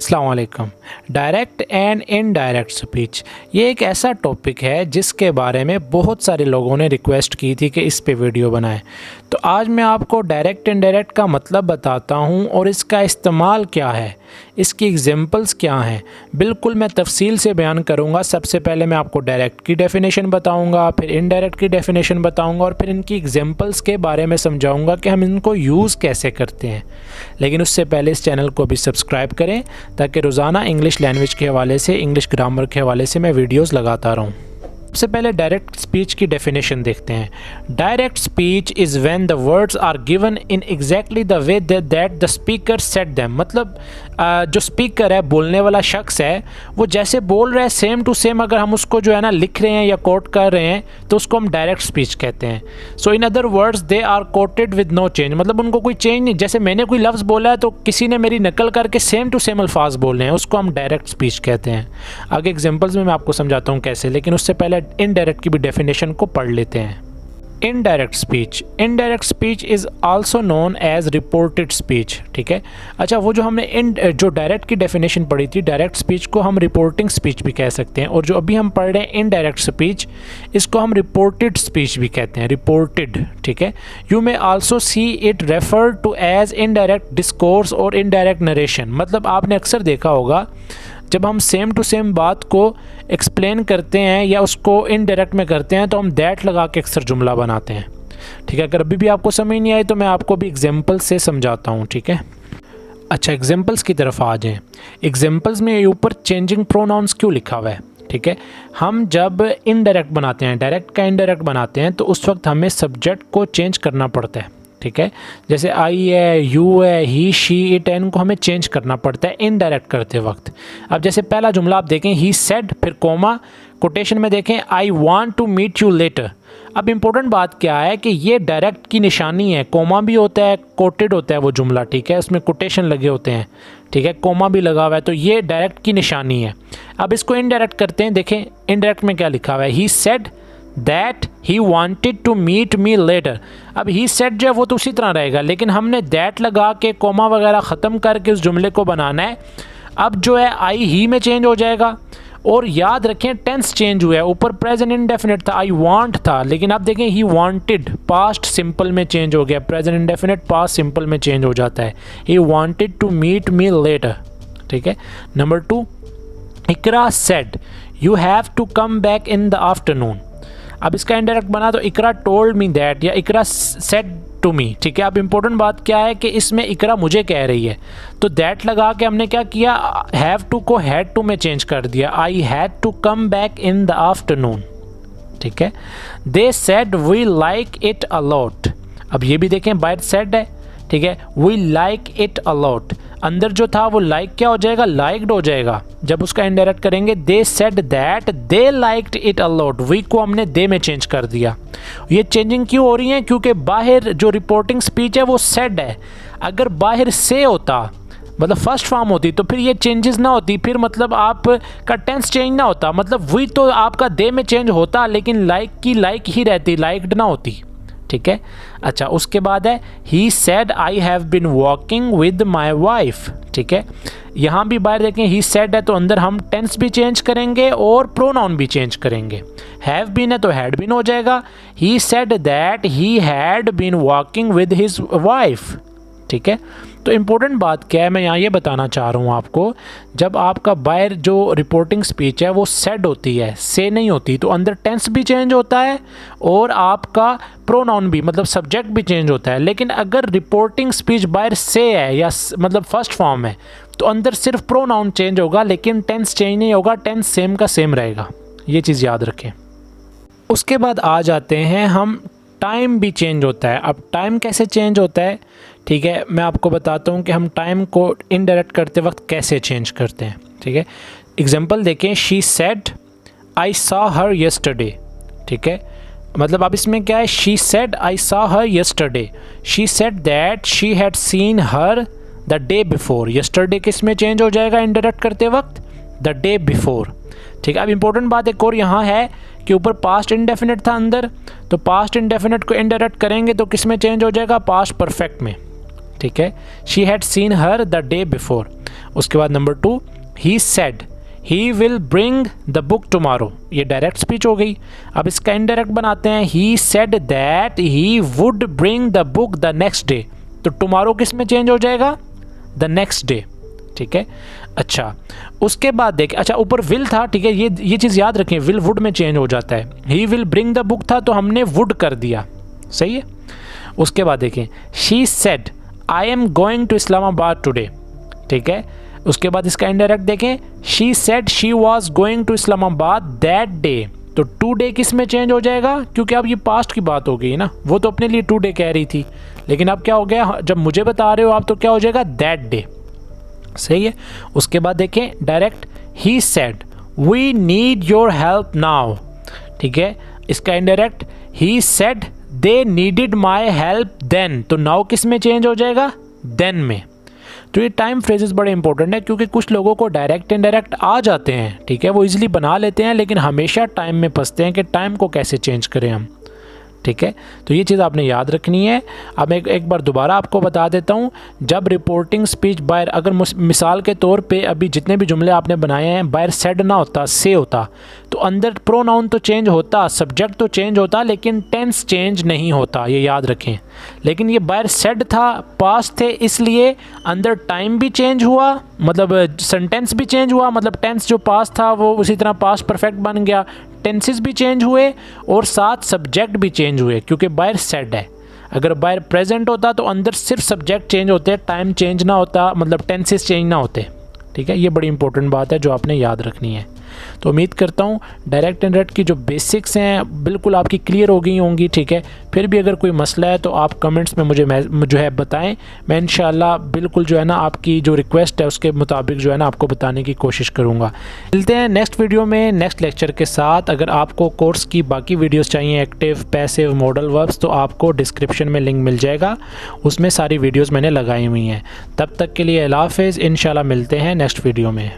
अस्सलाम वालेकुम। Direct and indirect speech ये एक ऐसा टॉपिक है जिसके बारे में बहुत सारे लोगों ने रिक्वेस्ट की थी कि इस पे वीडियो बनाएं। तो आज मैं आपको डायरेक्ट इनडायरेक्ट का मतलब बताता हूं और इसका इस्तेमाल क्या है, इसकी एग्जांपल्स क्या हैं, बिल्कुल मैं तफसील से बयान करूंगा। सबसे पहले मैं आपको डायरेक्ट की डेफिनेशन बताऊंगा, फिर इनडायरेक्ट की डेफिनेशन बताऊंगा और फिर इनकी एग्जांपल्स के बारे में समझाऊंगा कि हम इनको यूज़ कैसे करते हैं। लेकिन उससे पहले इस चैनल को भी सब्सक्राइब करें ताकि रोज़ाना इंग्लिश लैंग्वेज के हवाले से, इंग्लिश ग्रामर के हवाले से मैं वीडियोस लगाता रहूँ। सबसे पहले डायरेक्ट स्पीच की डेफिनेशन देखते हैं। Direct speech is when the words are given in exactly the way that the speaker said them. मतलब जो स्पीकर है, बोलने वाला शख्स है, वो जैसे बोल रहा है सेम टू सेम अगर हम उसको जो है ना लिख रहे हैं या कोट कर रहे हैं तो उसको हम डायरेक्ट स्पीच कहते हैं। So in other words they are quoted with no change. मतलब उनको कोई चेंज नहीं, जैसे मैंने कोई लफ्ज़ बोला है तो किसी ने मेरी नकल करके सेम टू सेम अल्फाज बोल रहे हैं, उसको हम डायरेक्ट स्पीच कहते हैं। आगे एग्जाम्पल्स में मैं आपको समझाता हूँ कैसे, लेकिन उससे पहले इनडायरेक्ट की भी डेफिनेशन को पढ़ लेते हैं। Indirect speech is also known as reported speech. ठीक है, अच्छा, वो जो हमने जो डायरेक्ट की डेफिनेशन पढ़ी थी, डायरेक्ट स्पीच को हम रिपोर्टिंग स्पीच भी कह सकते हैं, और जो अभी हम पढ़ रहे हैं इनडायरेक्ट स्पीच, इसको हम रिपोर्टेड स्पीच भी कहते हैं, रिपोर्टेड। ठीक है, you may also see it refer to as indirect discourse और इनडायरेक्ट नरेशन। मतलब आपने अक्सर देखा होगा जब हम सेम टू सेम बात को एक्सप्लेन करते हैं या उसको इनडायरेक्ट में करते हैं तो हम दैट लगा के अक्सर जुमला बनाते हैं। ठीक है, अगर अभी भी आपको समझ नहीं आई तो मैं आपको भी एग्जांपल से समझाता हूँ। ठीक है, अच्छा, एग्जांपल्स की तरफ आ जाएं। एग्जांपल्स में ऊपर चेंजिंग प्रोनाउंस क्यों लिखा हुआ है? ठीक है, हम जब इनडायरेक्ट बनाते हैं, डायरेक्ट का इनडायरेक्ट बनाते हैं तो उस वक्त हमें सब्जेक्ट को चेंज करना पड़ता है। ठीक है, जैसे आई है, यू है, ही, शी, इट है, इनको हमें चेंज करना पड़ता है इनडायरेक्ट करते वक्त। अब जैसे पहला जुमला आप देखें, ही सेड, फिर कोमा, कोटेशन में देखें I want to meet you later. अब इम्पोर्टेंट बात क्या है कि ये डायरेक्ट की निशानी है, कोमा भी होता है, कोटेड होता है वो जुमला। ठीक है, उसमें कोटेशन लगे होते हैं। ठीक है, कोमा भी लगा हुआ है, तो ये डायरेक्ट की निशानी है। अब इसको इनडायरेक्ट करते हैं, देखें इनडायरेक्ट में क्या लिखा हुआ है, he said that he wanted to meet me later. अब ही सेड जो है वो तो उसी तरह रहेगा, लेकिन हमने दैट लगा के कोमा वगैरह ख़त्म करके उस जुमले को बनाना है। अब जो है आई ही में चेंज हो जाएगा, और याद रखें टेंस चेंज हुआ है। ऊपर प्रेजेंट इंडेफिनिट था, आई वांट था, लेकिन अब देखें ही वांटेड पास्ट सिंपल में चेंज हो गया, प्रेजेंट इंडेफिनिट पास्ट सिंपल में चेंज हो जाता है, he wanted to meet me later. ठीक है, number 2, Iqra said you have to come back in the afternoon. अब इसका इनडायरेक्ट बना तो इकरा टोल्ड मी दैट या इकरा सेड टू मी। ठीक है, अब इंपॉर्टेंट बात क्या है कि इसमें इकरा मुझे कह रही है, तो दैट लगा के हमने क्या किया, हैव टू को हैड टू में चेंज कर दिया, I had to come back in the afternoon. ठीक है, they said we like it a lot. अब ये भी देखें बाय सेड है। ठीक है, we like it a lot, अंदर जो था वो लाइक क्या हो जाएगा, लाइक्ड हो जाएगा जब उसका इनडायरेक्ट करेंगे। They said that they liked it a lot, we को हमने दे में चेंज कर दिया। ये चेंजिंग क्यों हो रही है? क्योंकि बाहर जो रिपोर्टिंग स्पीच है वो सेड है। अगर बाहर से होता, मतलब फर्स्ट फॉर्म होती, तो फिर ये चेंजेस ना होती, फिर मतलब आपका टेंस चेंज ना होता, मतलब वी तो आपका दे में चेंज होता लेकिन लाइक की लाइक ही रहती, लाइक्ड ना होती। ठीक है, अच्छा, उसके बाद है he said I have been walking with my wife. ठीक है, यहाँ भी बाहर देखें ही सेड है तो अंदर हम टेंस भी चेंज करेंगे और प्रोनाउन भी चेंज करेंगे। हैव बीन है तो हैड बीन हो जाएगा, he said that he had been walking with his wife. ठीक है, तो इम्पोर्टेंट बात क्या है, मैं यहाँ ये बताना चाह रहा हूँ आपको, जब आपका बाहर जो रिपोर्टिंग स्पीच है वो सेड होती है, से नहीं होती, तो अंदर टेंस भी चेंज होता है और आपका प्रोनाउन भी, मतलब सब्जेक्ट भी चेंज होता है। लेकिन अगर रिपोर्टिंग स्पीच बाहर से है या मतलब फर्स्ट फॉर्म है तो अंदर सिर्फ प्रोनाउन चेंज होगा लेकिन टेंस चेंज नहीं होगा, टेंस सेम का सेम रहेगा। ये चीज़ याद रखें। उसके बाद आ जाते हैं हम, टाइम भी चेंज होता है। अब टाइम कैसे चेंज होता है? ठीक है, मैं आपको बताता हूँ कि हम टाइम को इनडायरेक्ट करते वक्त कैसे चेंज करते हैं। ठीक है, एग्जांपल देखें, she said I saw her yesterday. ठीक है, मतलब अब इसमें क्या है, she said I saw her yesterday, she said that she had seen her the day before. Yesterday किस में चेंज हो जाएगा इनडायरेक्ट करते वक्त, द डे बिफोर। ठीक है, अब इंपॉर्टेंट बात एक और यहाँ है कि ऊपर पास्ट इंडेफिनिट था अंदर, तो पास्ट इंडेफिनिट को इनडायरेक्ट करेंगे तो किस में चेंज हो जाएगा, पास्ट परफेक्ट में। ठीक है, she had seen her the day before. उसके बाद number 2, he said he will bring the book tomorrow, ये डायरेक्ट स्पीच हो गई। अब इसका इनडायरेक्ट बनाते हैं, ही said that he would bring the book the next day, तो टुमारो किस में चेंज हो जाएगा, द नेक्स्ट डे, ठीक है। अच्छा, उसके बाद देखिए, अच्छा ऊपर विल था, ठीक है, ये चीज़ याद रखें, विल वुड में चेंज हो जाता है। He will bring the book था तो हमने वुड कर दिया, सही है। उसके बाद देखें, she said I am going to Islamabad today, ठीक है। उसके बाद इसका इनडायरेक्ट देखें, she said she was going to Islamabad that day, तो टू डे किस में चेंज हो जाएगा, क्योंकि अब ये पास्ट की बात हो गई ना, वो तो अपने लिए टू डे कह रही थी, लेकिन अब क्या हो गया, जब मुझे बता रहे हो आप तो क्या हो जाएगा, दैट डे, सही है। उसके बाद देखें direct, he said we need your help now, ठीक है। इसका indirect, he said they needed my help then, तो नाउ किस में चेंज हो जाएगा, देन में। तो ये टाइम फ्रेजेस बड़े इंपॉर्टेंट है, क्योंकि कुछ लोगों को डायरेक्ट इनडायरेक्ट आ जाते हैं, ठीक है, वो इजीली बना लेते हैं, लेकिन हमेशा टाइम में फंसते हैं कि टाइम को कैसे चेंज करें हम, ठीक है। तो ये चीज़ आपने याद रखनी है। अब एक बार दोबारा आपको बता देता हूँ, जब रिपोर्टिंग स्पीच बायर, अगर मिसाल के तौर पे अभी जितने भी जुमले आपने बनाए हैं बायर सेड ना होता, से होता, तो अंदर प्रोनाउन तो चेंज होता, सब्जेक्ट तो चेंज होता, लेकिन टेंस चेंज नहीं होता, ये याद रखें। लेकिन ये बायर सेड था, पास्ट थे, इसलिए अंदर टाइम भी चेंज हुआ, मतलब सेंटेंस भी चेंज हुआ, मतलब टेंस जो पास्ट था वो उसी तरह पास्ट परफेक्ट बन गया, टेंसेस भी चेंज हुए और साथ सब्जेक्ट भी चेंज हुए, क्योंकि बायर सेड है। अगर बायर प्रेजेंट होता तो अंदर सिर्फ सब्जेक्ट चेंज होते, टाइम चेंज ना होता, मतलब टेंसेस चेंज ना होते, ठीक है। ये बड़ी इंपॉर्टेंट बात है जो आपने याद रखनी है। तो उम्मीद करता हूँ डायरेक्ट इनडायरेक्ट की जो बेसिक्स हैं बिल्कुल आपकी क्लियर हो गई होंगी, ठीक है। फिर भी अगर कोई मसला है तो आप कमेंट्स में मुझे जो है बताएं, मैं इंशाल्लाह बिल्कुल जो है ना आपकी जो रिक्वेस्ट है उसके मुताबिक जो है ना आपको बताने की कोशिश करूँगा। मिलते हैं नेक्स्ट वीडियो में नेक्स्ट लेक्चर के साथ। अगर आपको कोर्स की बाकी वीडियोज़ चाहिए, एक्टिव, पैसिव, मॉडल वर्ब्स, तो आपको डिस्क्रिप्शन में लिंक मिल जाएगा, उसमें सारी वीडियोज़ मैंने लगाई हुई हैं। तब तक के लिए अल्लाह हाफ़िज़, इंशाल्लाह मिलते हैं नेक्स्ट वीडियो में।